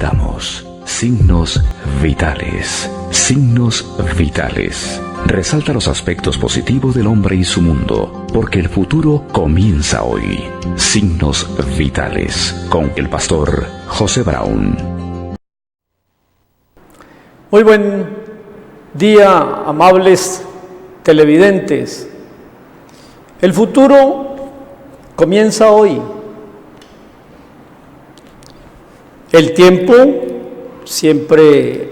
presentamos Signos Vitales. Signos Vitales. Resalta los aspectos positivos del hombre y su mundo, porque el futuro comienza hoy. Signos Vitales, con el pastor José Brown. Muy buen día, amables televidentes. El futuro comienza hoy. El tiempo, siempre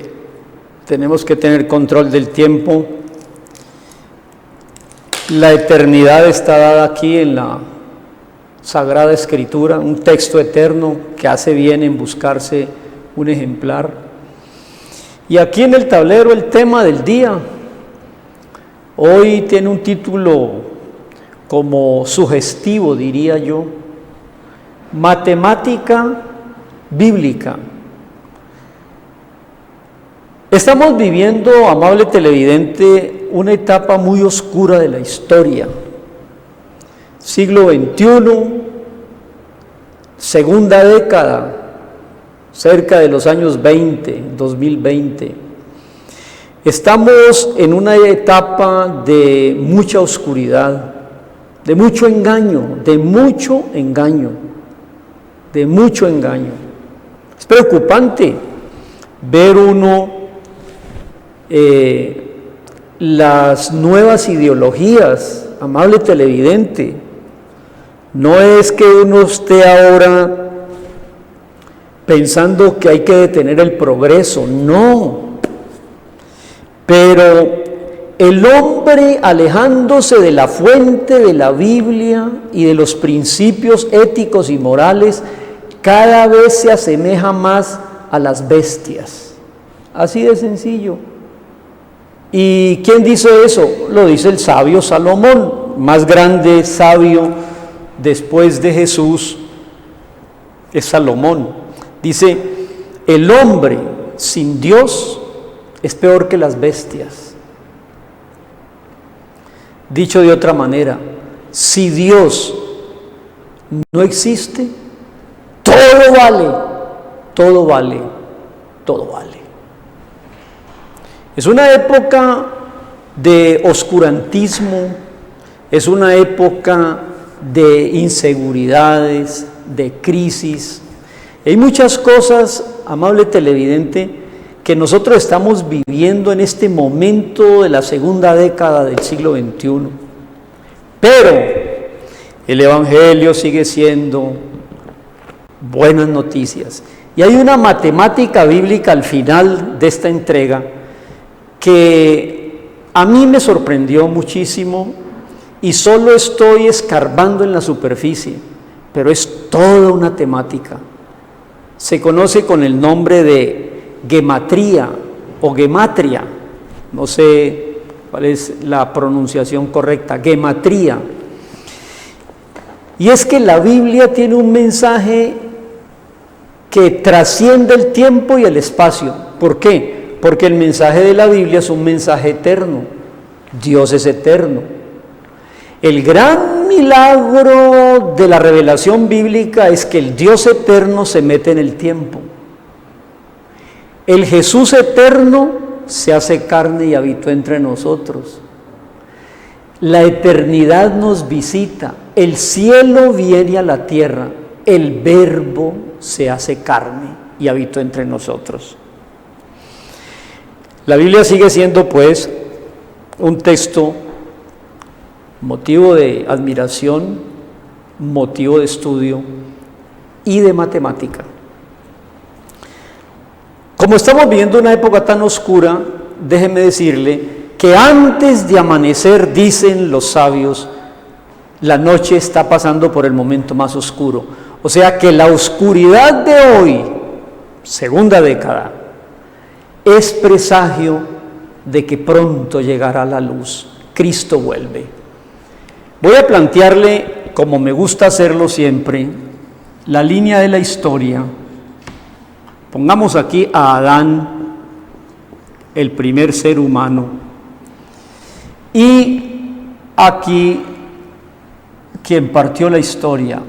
tenemos que tener control del tiempo. La eternidad está dada aquí en la Sagrada Escritura, un texto eterno que hace bien en buscarse un ejemplar. Y aquí en el tablero el tema del día, hoy tiene un título como sugestivo, diría yo: matemática bíblica. Estamos viviendo, amable televidente, una etapa muy oscura de la historia. Siglo XXI, segunda década, cerca de los años 2020. Estamos en una etapa de mucha oscuridad, de mucho engaño. Es preocupante ver uno las nuevas ideologías, amable televidente. No es que uno esté ahora pensando que hay que detener el progreso, no. Pero el hombre, alejándose de la fuente de la Biblia y de los principios éticos y morales, cada vez se asemeja más a las bestias. Así de sencillo. ¿Y quién dice eso? Lo dice el sabio Salomón, más grande sabio después de Jesús es Salomón. Dice: el hombre sin Dios es peor que las bestias. Dicho de otra manera, si Dios no existe, todo vale. Es una época de oscurantismo, es una época de inseguridades, de crisis. Hay muchas cosas, amable televidente, que nosotros estamos viviendo en este momento de la segunda década del siglo XXI. Pero el Evangelio sigue siendo buenas noticias. Y hay una matemática bíblica al final de esta entrega que a mí me sorprendió muchísimo, y solo estoy escarbando en la superficie, pero es toda una temática. Se conoce con el nombre de gematría o gematria, no sé cuál es la pronunciación correcta, gematría. Y es que la Biblia tiene un mensaje que trasciende el tiempo y el espacio. ¿Por qué? Porque el mensaje de la Biblia es un mensaje eterno. Dios es eterno. El gran milagro de la revelación bíblica es que el Dios eterno se mete en el tiempo. El Jesús eterno se hace carne y habitó entre nosotros. La eternidad nos visita. El cielo viene a la tierra. El Verbo se hace carne y habitó entre nosotros. La Biblia sigue siendo, pues, un texto motivo de admiración, motivo de estudio y de matemática. Como estamos viviendo una época tan oscura, déjeme decirle que antes de amanecer, dicen los sabios, la noche está pasando por el momento más oscuro. O sea que la oscuridad de hoy, segunda década, es presagio de que pronto llegará la luz. Cristo vuelve. Voy a plantearle, como me gusta hacerlo siempre, la línea de la historia. Pongamos aquí a Adán, el primer ser humano, y aquí quien partió la historia,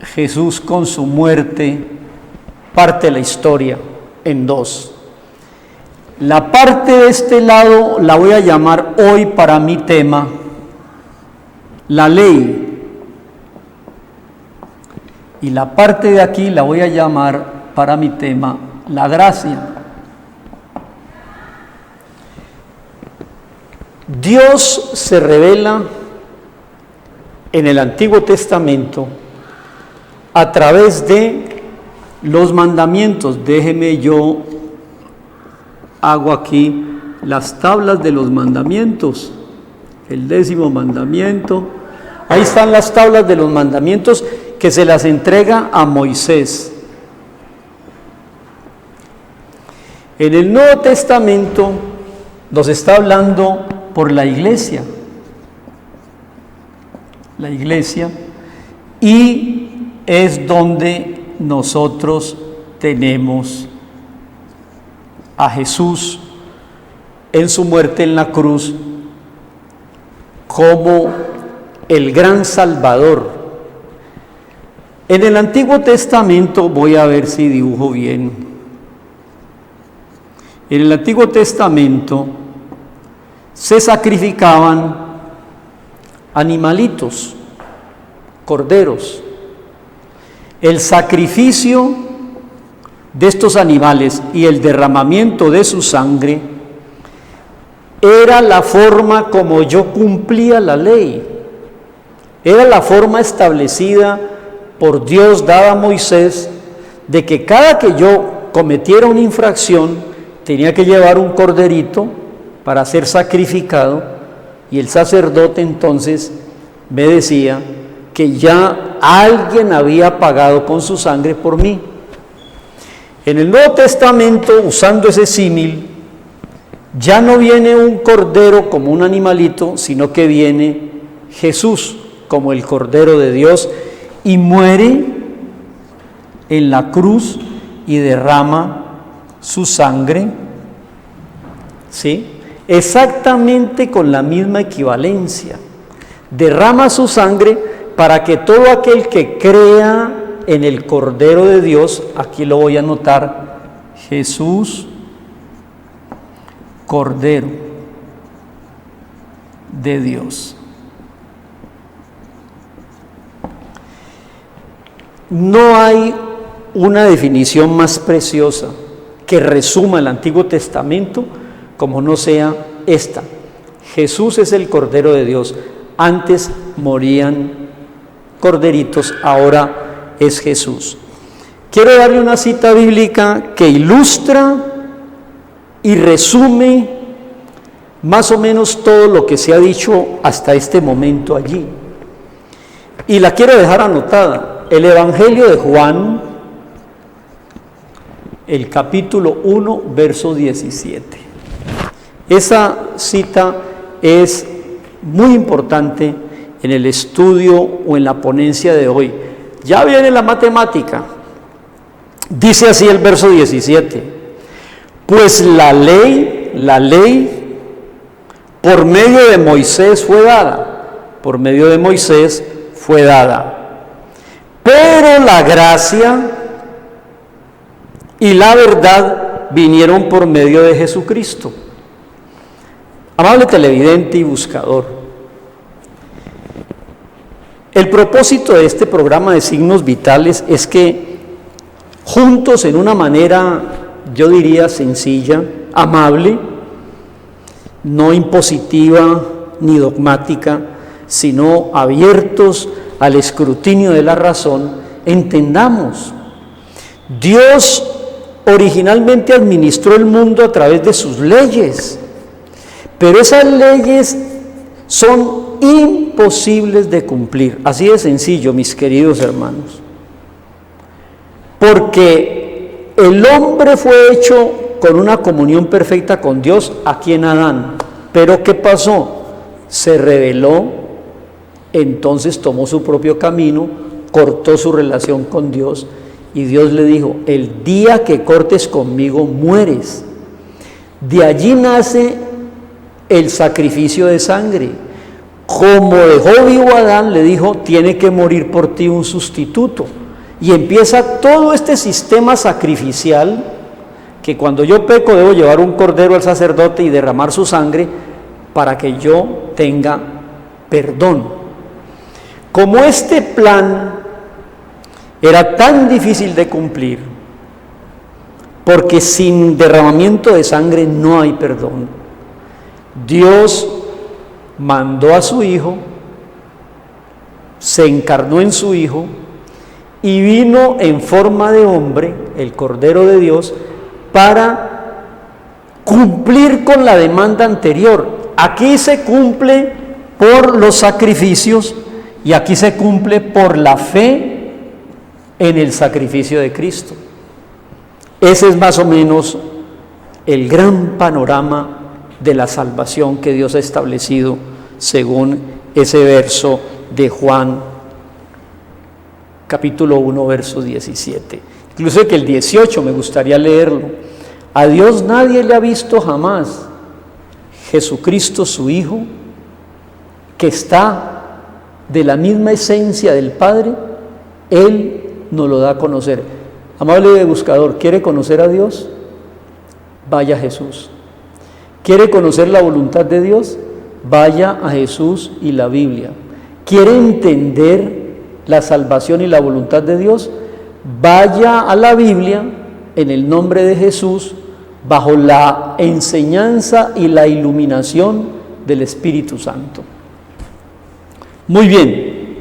Jesús con su muerte, parte la historia. en dos. La parte de este lado la voy a llamar hoy para mi tema la ley, y la parte de aquí la voy a llamar para mi tema la gracia. Dios se revela en el Antiguo Testamento a través de los mandamientos. Déjeme, yo hago aquí las tablas de los mandamientos. El 10º mandamiento. Ahí están las tablas de los mandamientos que se las entrega a Moisés. En el Nuevo Testamento nos está hablando por la iglesia, y es donde nosotros tenemos a Jesús en su muerte en la cruz como el gran Salvador. En el Antiguo Testamento, voy a ver si dibujo bien. En el Antiguo Testamento se sacrificaban animalitos, corderos. El sacrificio de estos animales y el derramamiento de su sangre era la forma como yo cumplía la ley. Era la forma establecida por Dios, dada a Moisés, de que cada que yo cometiera una infracción tenía que llevar un corderito para ser sacrificado, y el sacerdote entonces me decía que ya alguien había pagado con su sangre por mí. En el Nuevo Testamento, usando ese símil, ya no viene un cordero como un animalito, sino que viene Jesús como el Cordero de Dios y muere en la cruz y derrama su sangre, ¿sí? Exactamente con la misma equivalencia. Derrama su sangre para que todo aquel que crea en el Cordero de Dios, aquí lo voy a anotar, Jesús, Cordero de Dios. No hay una definición más preciosa que resuma el Antiguo Testamento como no sea esta. Jesús es el Cordero de Dios. Antes morían corderitos, ahora es Jesús. Quiero darle una cita bíblica que ilustra y resume más o menos todo lo que se ha dicho hasta este momento allí. Y la quiero dejar anotada. El Evangelio de Juan, el capítulo 1, verso 17. Esa cita es muy importante en el estudio o en la ponencia de hoy. Ya viene la matemática. Dice así el verso 17. Pues la ley, por medio de Moisés fue dada. Por medio de Moisés fue dada. Pero la gracia y la verdad vinieron por medio de Jesucristo. Amable televidente y buscador, el propósito de este programa de Signos Vitales es que juntos, en una manera, yo diría sencilla, amable, no impositiva ni dogmática, sino abiertos al escrutinio de la razón, entendamos. Dios originalmente administró el mundo a través de sus leyes, pero esas leyes son imposibles de cumplir. Así de sencillo, mis queridos hermanos. Porque el hombre fue hecho con una comunión perfecta con Dios aquí en Adán. Pero ¿qué pasó? Se rebeló, entonces tomó su propio camino, cortó su relación con Dios, y Dios le dijo: el día que cortes conmigo mueres. De allí nace el sacrificio de sangre. Como dejó vivo a Adán, le dijo: tiene que morir por ti un sustituto. Y empieza todo este sistema sacrificial que cuando yo peco debo llevar un cordero al sacerdote y derramar su sangre para que yo tenga perdón. Como este plan era tan difícil de cumplir, porque sin derramamiento de sangre no hay perdón, Dios mandó a su Hijo, se encarnó en su Hijo y vino en forma de hombre, el Cordero de Dios, para cumplir con la demanda anterior. Aquí se cumple por los sacrificios y aquí se cumple por la fe en el sacrificio de Cristo. Ese es más o menos el gran panorama de la salvación que Dios ha establecido según ese verso de Juan capítulo 1 verso 17. Incluso que el 18 me gustaría leerlo. A Dios nadie le ha visto jamás. Jesucristo su Hijo, que está de la misma esencia del Padre, Él nos lo da a conocer. Amable buscador, ¿quiere conocer a Dios? Vaya a Jesús. ¿Quiere conocer la voluntad de Dios? Vaya a Jesús y la Biblia. ¿Quiere entender la salvación y la voluntad de Dios? Vaya a la Biblia en el nombre de Jesús, bajo la enseñanza y la iluminación del Espíritu Santo. Muy bien,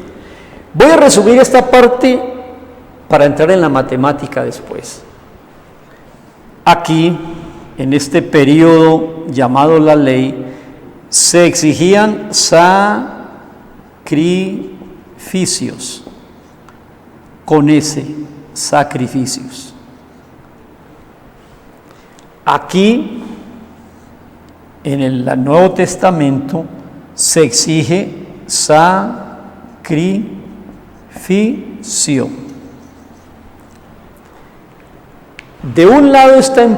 voy a resumir esta parte para entrar en la matemática después. Aquí, en este periodo llamado la ley, se exigían sacrificios, con ese, sacrificios. Aquí, en el Nuevo Testamento, se exige sacrificio. De un lado está en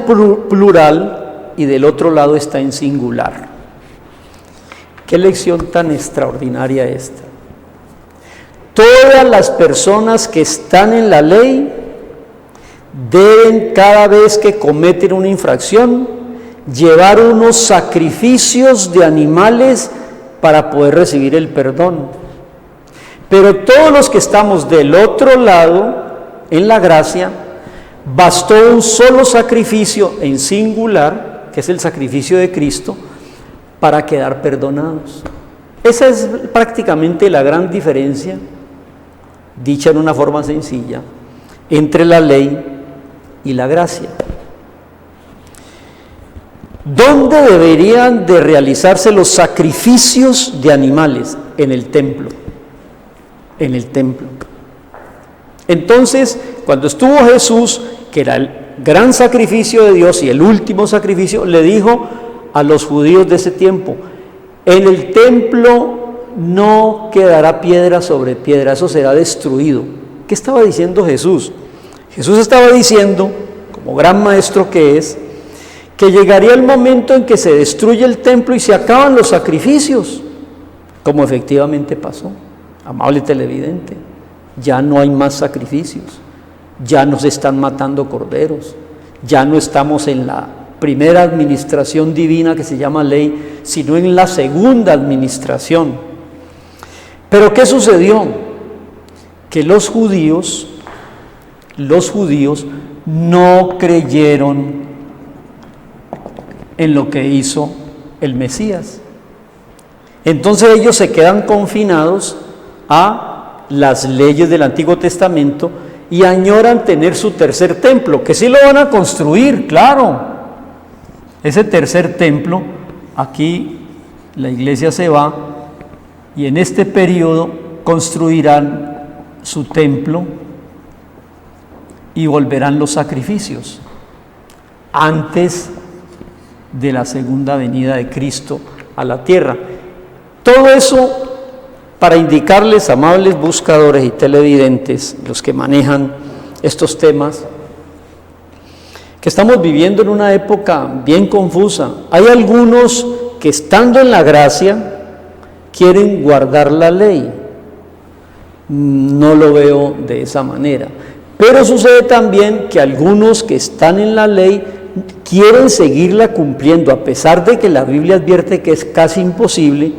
plural y del otro lado está en singular. Qué lección tan extraordinaria esta. Todas las personas que están en la ley deben, cada vez que cometen una infracción, llevar unos sacrificios de animales para poder recibir el perdón. Pero todos los que estamos del otro lado, en la gracia, bastó un solo sacrificio en singular, que es el sacrificio de Cristo, para quedar perdonados. Esa es prácticamente la gran diferencia, dicha en una forma sencilla, entre la ley y la gracia. ¿Dónde deberían de realizarse los sacrificios de animales? En el templo. En el templo. Entonces, cuando estuvo Jesús, que era el gran sacrificio de Dios y el último sacrificio, le dijo a los judíos de ese tiempo: en el templo no quedará piedra sobre piedra, eso será destruido. ¿Qué estaba diciendo Jesús? Jesús estaba diciendo, como gran maestro que es, que llegaría el momento en que se destruye el templo y se acaban los sacrificios, como efectivamente pasó. Amable televidente, ya no hay más sacrificios, ya no se están matando corderos, ya no estamos en la primera administración divina que se llama ley, sino en la segunda administración. Pero ¿qué sucedió? Que los judíos no creyeron en lo que hizo el Mesías. Entonces ellos se quedan confinados a las leyes del Antiguo Testamento y añoran tener su tercer templo, que sí lo van a construir, claro. Ese tercer templo, aquí la iglesia se va y en este periodo construirán su templo y volverán los sacrificios antes de la segunda venida de Cristo a la tierra. Todo eso para indicarles, amables buscadores y televidentes, los que manejan estos temas, que estamos viviendo en una época bien confusa. Hay algunos que, estando en la gracia, quieren guardar la ley. No lo veo de esa manera. Pero sucede también que algunos que están en la ley quieren seguirla cumpliendo a pesar de que la Biblia advierte que es casi imposible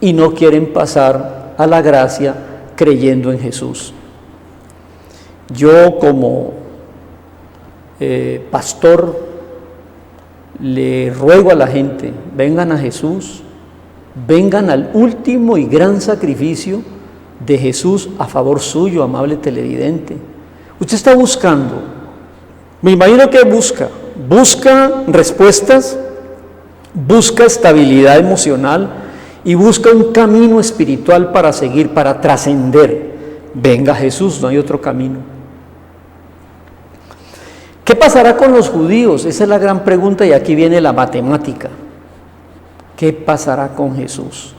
y no quieren pasar a la gracia creyendo en Jesús. Yo como pastor le ruego a la gente, vengan a Jesús, vengan al último y gran sacrificio de Jesús a favor suyo, amable televidente. Usted está buscando, me imagino que busca respuestas, busca estabilidad emocional y busca un camino espiritual para seguir, para trascender. Venga a Jesús, no hay otro camino. ¿Qué pasará con los judíos? Esa es la gran pregunta y aquí viene la matemática. ¿Qué pasará con Jesús?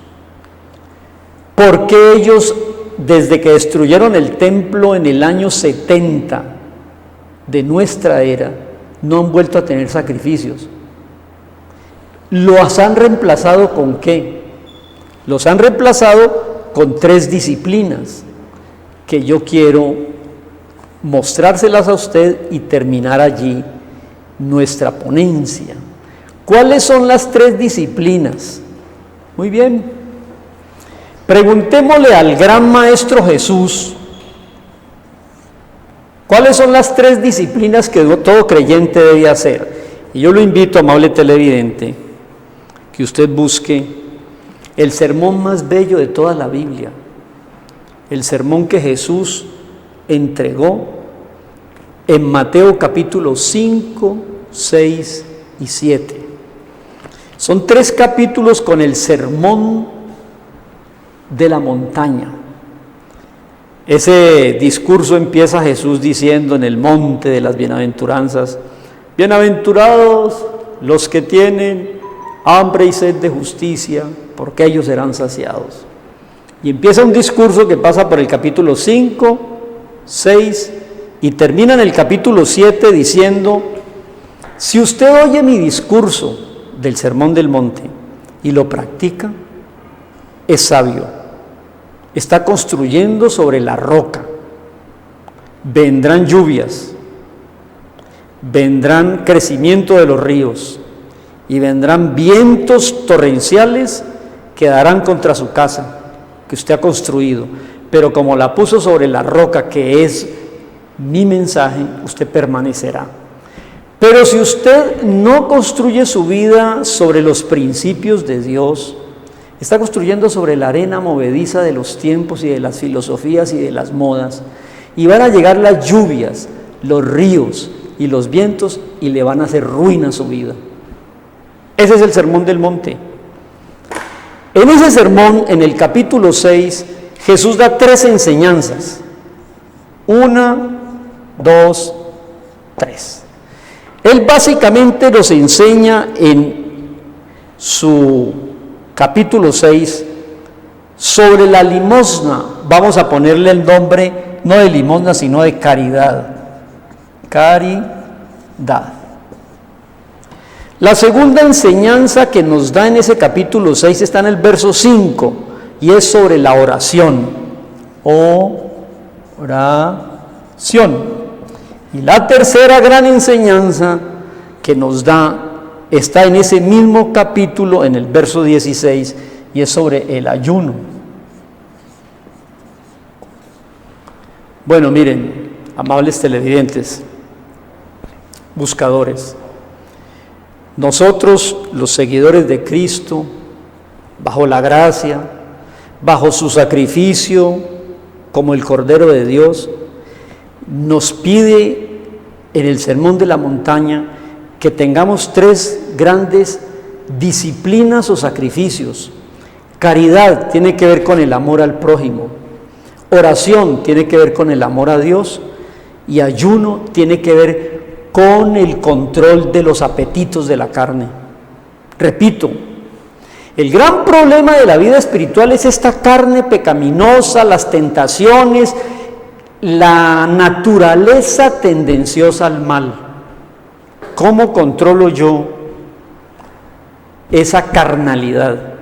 ¿Por qué ellos, desde que destruyeron el templo en el año 70 de nuestra era, no han vuelto a tener sacrificios? ¿Los han reemplazado con qué? Los han reemplazado con 3 disciplinas que yo quiero mostrárselas a usted y terminar allí nuestra ponencia. ¿Cuáles son las 3 disciplinas? Muy bien, preguntémosle al gran maestro Jesús, ¿cuáles son las 3 disciplinas que todo creyente debe hacer? Y yo lo invito, amable televidente, que usted busque el sermón más bello de toda la Biblia, el sermón que Jesús entregó en Mateo capítulo 5, 6 y 7. Son 3 capítulos con el sermón de la montaña. Ese discurso empieza Jesús diciendo en el monte de las bienaventuranzas: bienaventurados los que tienen hambre y sed de justicia, porque ellos serán saciados. Y empieza un discurso que pasa por el capítulo 5, 6 y termina en el capítulo 7 diciendo: si usted oye mi discurso del Sermón del Monte y lo practica, es sabio, está construyendo sobre la roca. Vendrán lluvias, vendrán crecimiento de los ríos y vendrán vientos torrenciales que darán contra su casa que usted ha construido, pero como la puso sobre la roca, que es mi mensaje, usted permanecerá. Pero si usted no construye su vida sobre los principios de Dios, está construyendo sobre la arena movediza de los tiempos y de las filosofías y de las modas, y van a llegar las lluvias, los ríos y los vientos y le van a hacer ruina a su vida. Ese es el Sermón del Monte. En ese sermón, en el capítulo 6, Jesús da 3 enseñanzas. 1, 2, 3. Él básicamente nos enseña en su capítulo 6 sobre la limosna. Vamos a ponerle el nombre no de limosna, sino de caridad. Caridad. La segunda enseñanza que nos da en ese capítulo 6 está en el verso 5 y es sobre la oración. Oración. Y la tercera gran enseñanza que nos da está en ese mismo capítulo, en el verso 16, y es sobre el ayuno. Bueno, miren, amables televidentes, buscadores, nosotros, los seguidores de Cristo, bajo la gracia, bajo su sacrificio como el Cordero de Dios, nos pide en el Sermón de la Montaña que tengamos 3 grandes disciplinas o sacrificios. Caridad tiene que ver con el amor al prójimo, oración tiene que ver con el amor a Dios y ayuno tiene que ver con el control de los apetitos de la carne. Repito, el gran problema de la vida espiritual es esta carne pecaminosa, las tentaciones, la naturaleza tendenciosa al mal. ¿Cómo controlo yo esa carnalidad?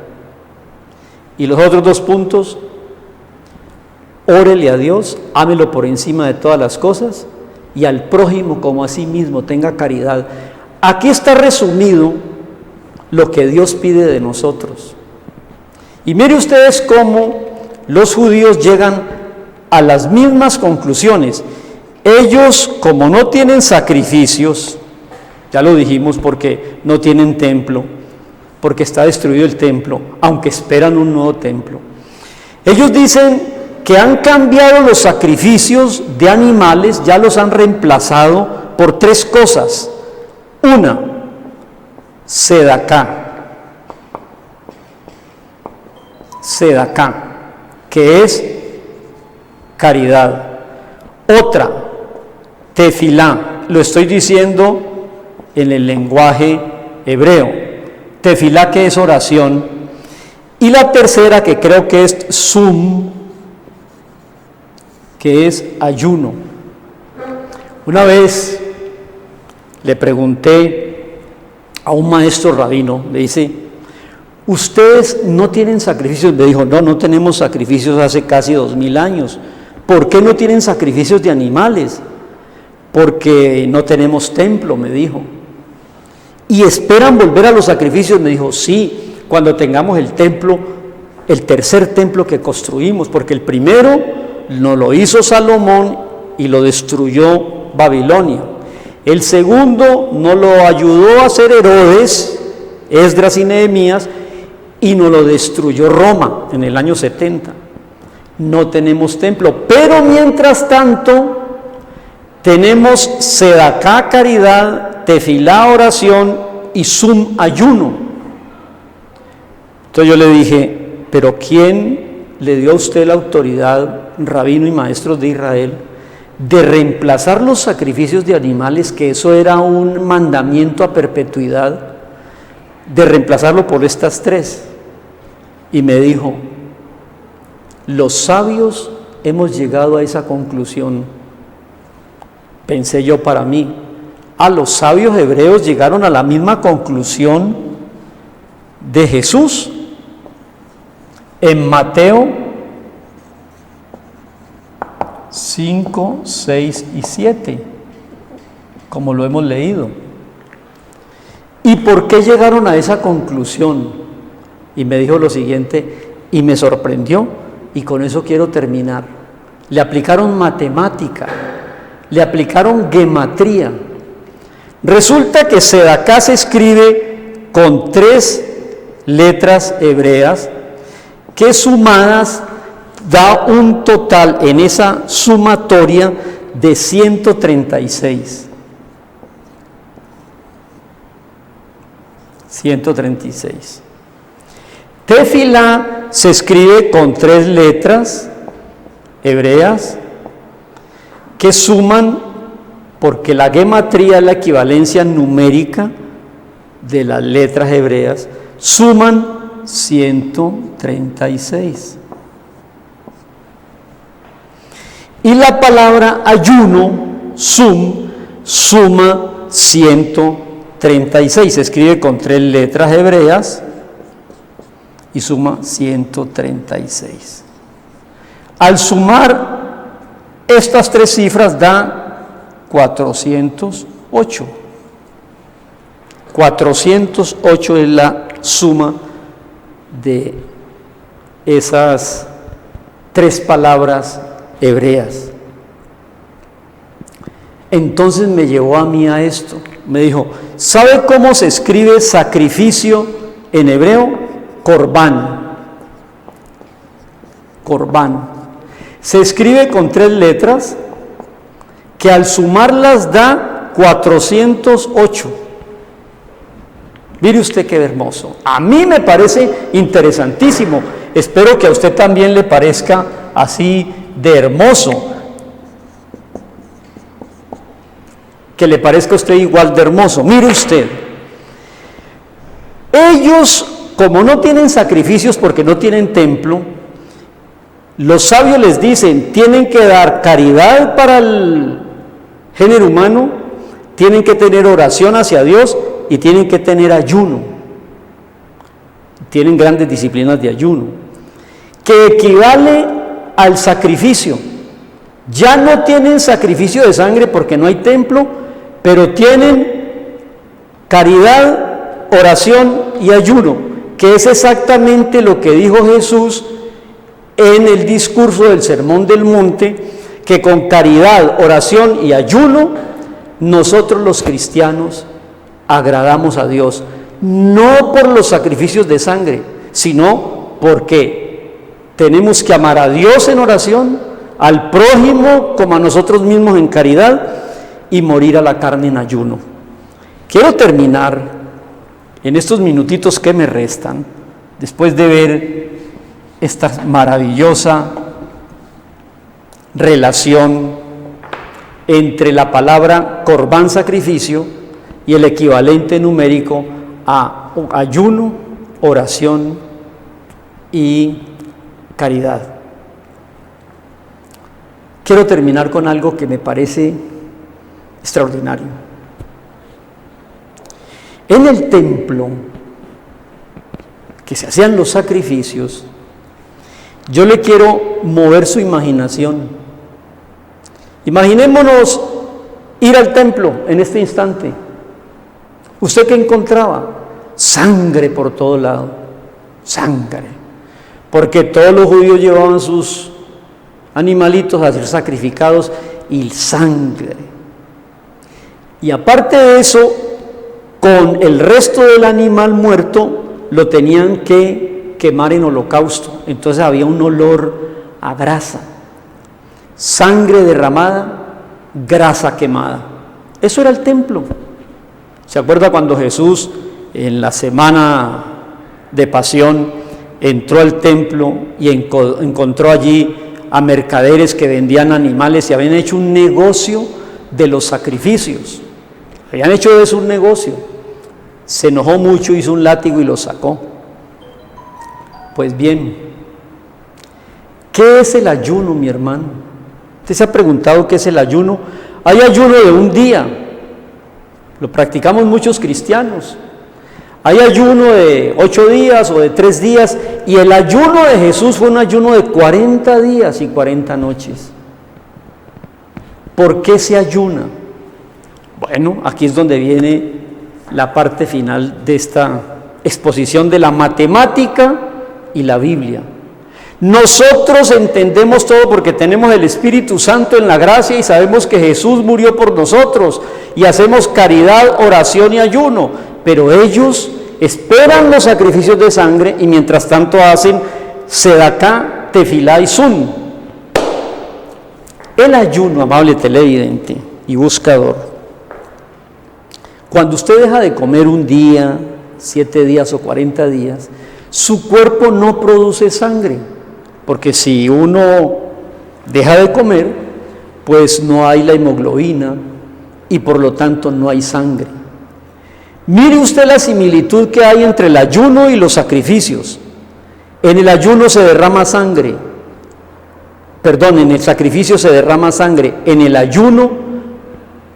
Y los otros 2 puntos: órele a Dios, ámelo por encima de todas las cosas, y al prójimo como a sí mismo, tenga caridad. Aquí está resumido lo que Dios pide de nosotros. Y mire ustedes cómo los judíos llegan a las mismas conclusiones. Ellos, como no tienen sacrificios, ya lo dijimos, porque no tienen templo, porque está destruido el templo, aunque esperan un nuevo templo. Ellos dicen que han cambiado los sacrificios de animales, ya los han reemplazado por tres cosas. Una, Sedaká, que es caridad. Otra, tefilá, lo estoy diciendo en el lenguaje hebreo. Tefilá, que es oración. Y la tercera, que creo que es sum, que es ayuno. Una vez le pregunté a un maestro rabino, le dice: ¿ustedes no tienen sacrificios? Me dijo: no tenemos sacrificios hace casi 2000 años. ¿Por qué no tienen sacrificios de animales? Porque no tenemos templo, me dijo. ¿Y esperan volver a los sacrificios? Me dijo: sí, cuando tengamos el templo, el tercer templo que construimos, porque el primero nos lo hizo Salomón y lo destruyó Babilonia. El segundo nos lo ayudó a hacer Herodes, Esdras y Nehemías, y nos lo destruyó Roma en el año 70. No tenemos templo, pero mientras tanto tenemos sedaká, caridad, tefilá, oración, y sum, ayuno. Entonces yo le dije: ¿pero quién le dio a usted la autoridad, rabino y maestros de Israel, de reemplazar los sacrificios de animales, que eso era un mandamiento a perpetuidad, de reemplazarlo por estas tres? Y me dijo: los sabios hemos llegado a esa conclusión. Pensé yo para mí: los sabios hebreos llegaron a la misma conclusión de Jesús en Mateo 5, 6 y 7, como lo hemos leído. ¿Y por qué llegaron a esa conclusión? Y me dijo lo siguiente, y me sorprendió, y con eso quiero terminar. Le aplicaron matemática, le aplicaron gematría. Resulta que sedaká se escribe con 3 letras hebreas que sumadas da un total en esa sumatoria de 136. 136. Tefilá se escribe con 3 letras hebreas que suman, porque la gematría es la equivalencia numérica de las letras hebreas, suman 136. Y la palabra ayuno, sum, suma 136. Se escribe con 3 letras hebreas y suma 136. Al sumar estas 3 cifras da 408. 408 es la suma de esas 3 palabras hebreas. Entonces me llevó a mí a esto. Me dijo: ¿sabe cómo se escribe sacrificio en hebreo? Corbán. Corbán. Se escribe con 3 letras que al sumarlas da 408. Mire usted qué hermoso. A mí me parece interesantísimo. Espero que a usted también le parezca así de hermoso. Que le parezca a usted igual de hermoso. Mire usted. Ellos, como no tienen sacrificios porque no tienen templo, los sabios les dicen: tienen que dar caridad para el género humano, tienen que tener oración hacia Dios y tienen que tener ayuno. Tienen grandes disciplinas de ayuno, que equivale al sacrificio. Ya no tienen sacrificio de sangre porque no hay templo, pero tienen caridad, oración y ayuno, que es exactamente lo que dijo Jesús en el discurso del Sermón del Monte, que con caridad, oración y ayuno, nosotros los cristianos agradamos a Dios, no por los sacrificios de sangre, sino porque tenemos que amar a Dios en oración, al prójimo como a nosotros mismos en caridad, y morir a la carne en ayuno. Quiero terminar en estos minutitos que me restan, después de ver esta maravillosa relación entre la palabra corbán, sacrificio, y el equivalente numérico a ayuno, oración y caridad. Quiero terminar con algo que me parece extraordinario. En el templo que se hacían los sacrificios, yo le quiero mover su imaginación. Imaginémonos ir al templo en este instante. ¿Usted qué encontraba? Sangre por todo lado, sangre, porque todos los judíos llevaban sus animalitos a ser sacrificados y sangre. Y aparte de eso, con el resto del animal muerto lo tenían que quemar en holocausto, entonces había un olor a grasa, sangre derramada, grasa quemada. Eso era el templo. ¿Se acuerda cuando Jesús en la semana de pasión entró al templo y encontró allí a mercaderes que vendían animales y habían hecho un negocio de los sacrificios? Habían hecho de eso un negocio. Se enojó mucho, hizo un látigo y lo sacó. Pues bien, ¿qué es el ayuno, mi hermano? ¿Usted se ha preguntado qué es el ayuno? Hay ayuno de un día, lo practicamos muchos cristianos. Hay ayuno de 8 días o de 3 días, y el ayuno de Jesús fue un ayuno de 40 días y 40 noches. ¿Por qué se ayuna? Bueno, aquí es donde viene la parte final de esta exposición de la matemática y la Biblia. Nosotros entendemos todo porque tenemos el Espíritu Santo en la gracia y sabemos que Jesús murió por nosotros y hacemos caridad, oración y ayuno, pero ellos esperan los sacrificios de sangre y mientras tanto hacen sedacá, tefilá y sun. El ayuno, amable televidente y buscador, cuando usted deja de comer un día, 7 días o 40 días, su cuerpo no produce sangre, porque si uno deja de comer, pues no hay la hemoglobina y por lo tanto no hay sangre. Mire usted la similitud que hay entre el ayuno y los sacrificios. En el ayuno se derrama sangre, en el sacrificio se derrama sangre, en el ayuno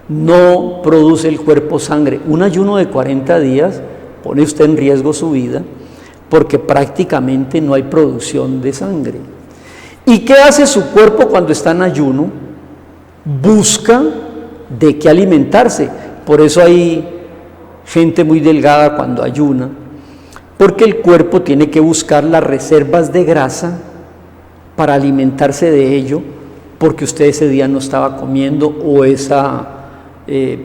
no produce el cuerpo sangre. Un ayuno de 40 días pone usted en riesgo su vida porque prácticamente no hay producción de sangre. ¿Y qué hace su cuerpo cuando está en ayuno? Busca de qué alimentarse. Por eso hay gente muy delgada cuando ayuna, porque el cuerpo tiene que buscar las reservas de grasa para alimentarse de ello, porque usted ese día no estaba comiendo o ese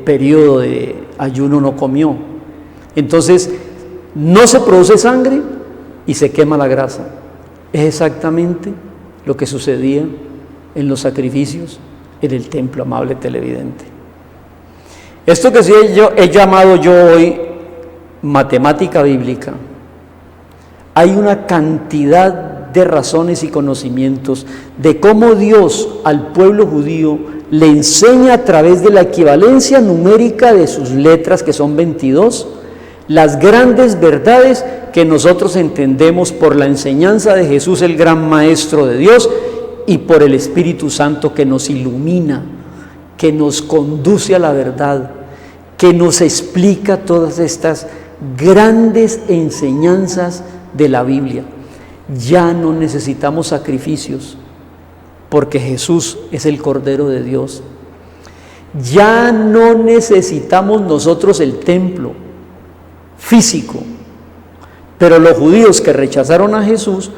periodo de ayuno no comió. Entonces no se produce sangre y se quema la grasa. Es exactamente lo que sucedía en los sacrificios en el templo, amable televidente. Esto que sí he llamado yo hoy matemática bíblica, hay una cantidad de razones y conocimientos de cómo Dios al pueblo judío le enseña a través de la equivalencia numérica de sus letras, que son 22, las grandes verdades que nosotros entendemos por la enseñanza de Jesús, el gran Maestro de Dios, y por el Espíritu Santo que nos ilumina, que nos conduce a la verdad, que nos explica todas estas grandes enseñanzas de la Biblia. Ya no necesitamos sacrificios, porque Jesús es el Cordero de Dios. Ya no necesitamos nosotros el templo, físico. Pero los judíos que rechazaron a Jesús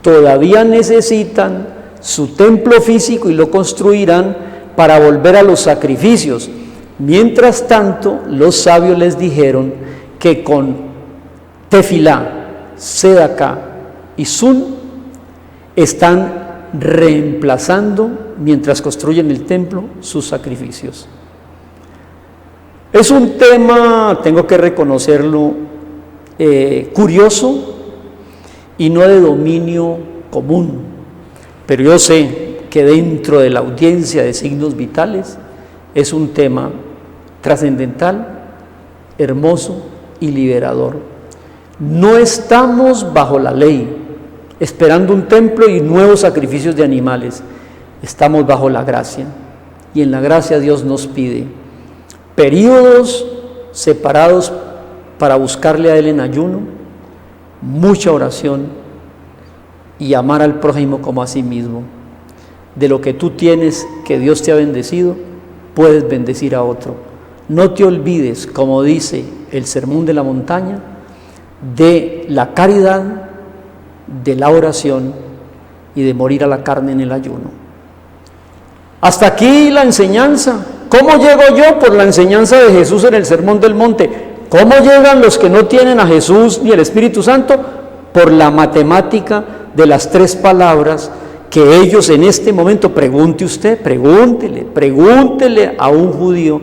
todavía necesitan su templo físico y lo construirán para volver a los sacrificios. Mientras tanto, los sabios les dijeron que con tefilá, sedacá y sun están reemplazando, mientras construyen el templo, sus sacrificios. Es un tema, tengo que reconocerlo, curioso y no de dominio común, pero yo sé que dentro de la audiencia de Signos Vitales es un tema trascendental, hermoso y liberador. No estamos bajo la ley, esperando un templo y nuevos sacrificios de animales. Estamos bajo la gracia, y en la gracia Dios nos pide períodos separados para buscarle a Él en ayuno, mucha oración y amar al prójimo como a sí mismo. De lo que tú tienes, que Dios te ha bendecido, puedes bendecir a otro. No te olvides, como dice el Sermón de la Montaña, de la caridad, de la oración y de morir a la carne en el ayuno. Hasta aquí la enseñanza. ¿Cómo llego yo? Por la enseñanza de Jesús en el Sermón del Monte. ¿Cómo llegan los que no tienen a Jesús ni el Espíritu Santo? Por la matemática de las 3 palabras que ellos en este momento, pregunte usted, pregúntele a un judío,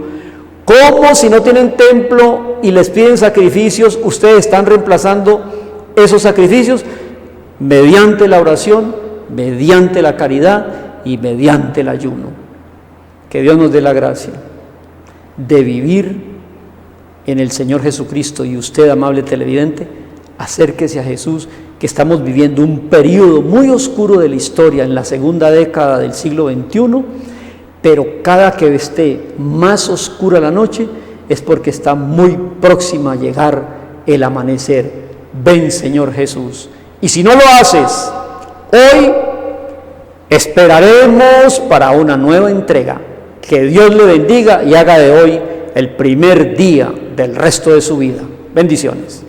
¿cómo si no tienen templo y les piden sacrificios, ustedes están reemplazando esos sacrificios? Mediante la oración, mediante la caridad y mediante el ayuno. Que Dios nos dé la gracia de vivir en el Señor Jesucristo. Y usted, amable televidente, acérquese a Jesús, que estamos viviendo un periodo muy oscuro de la historia en la segunda década del siglo XXI, pero cada que esté más oscura la noche es porque está muy próxima a llegar el amanecer. Ven, Señor Jesús. Y si no lo haces hoy, esperaremos para una nueva entrega. Que Dios le bendiga y haga de hoy el primer día del resto de su vida. Bendiciones.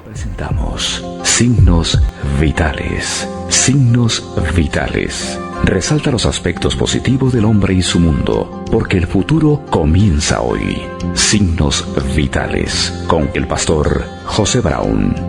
Presentamos Signos Vitales. Signos Vitales. Resalta los aspectos positivos del hombre y su mundo, porque el futuro comienza hoy. Signos Vitales, con el pastor José Brown.